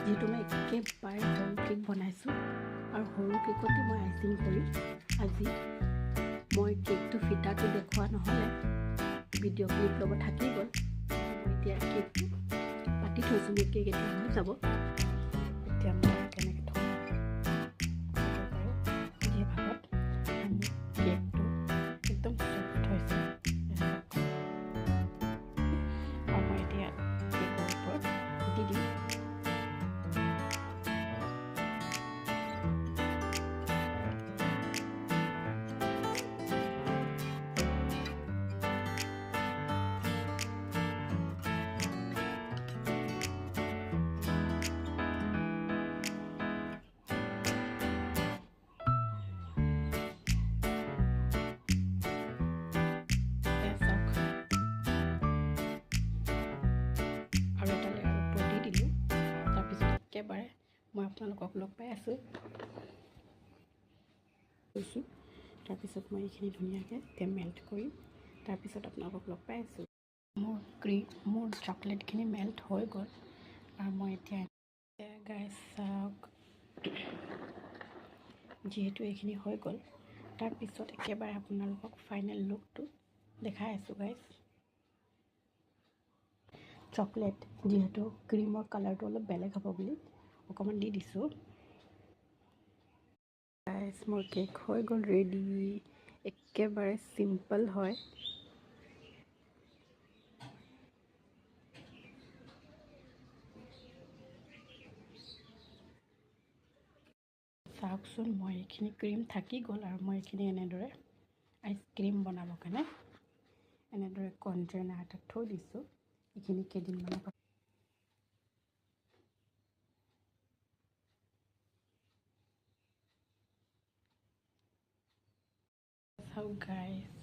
যিহেতু মই একেবাৰে সৰু কেক বনাইছোঁ আৰু সৰু কেকতে মই আইচিং কৰিম। আজি মই কেকটো ফিটাটো দেখুওৱা নহ'লে ভিডিঅ' ক্লিপ ল'ব থাকি গ'ল। মই এতিয়া কেকটো পাতি থৈছোঁ, মোৰ কেক এতিয়া হৈ যাব। এতিয়া মই কেনেকৈ থওঁ যি ভাগত মোৰ কেকটো একদম চফ্ট হৈছে আৰু মই এতিয়া কেকৰ ওপৰত দি দিম। একেবাৰে মই আপোনালোকক লগ পাই আছোঁ। তাৰপিছত মই এইখিনি ধুনীয়াকৈ এতিয়া মেল্ট কৰিম। তাৰপিছত আপোনালোকক লগ পাই আছোঁ। মোৰ চকলেটখিনি মেল্ট হৈ গ'ল আৰু মই এতিয়া গাইছ চাওক, যিহেতু এইখিনি হৈ গ'ল, তাৰপিছত একেবাৰে আপোনালোকক ফাইনেল লুকটো দেখাই আছোঁ গাইছ। চকলেট যিহেতু ক্ৰীমৰ কালাৰটো অলপ বেলেগ হ'ব বুলি অকণমান দি দিছোঁ। গাইছ মোৰ কেক হৈ গ'ল ৰেডি। একেবাৰে চিম্পল হয়। চাওকচোন, মই এইখিনি ক্ৰীম থাকি গ'ল আৰু মই এইখিনি এনেদৰে আইচক্ৰীম বনাবৰ কাৰণে এনেদৰে কণ্টেইনাৰ এটাত থৈ দিছোঁ। এইখিনি কেইদিনমানৰ পৰা চাওক গাইছ,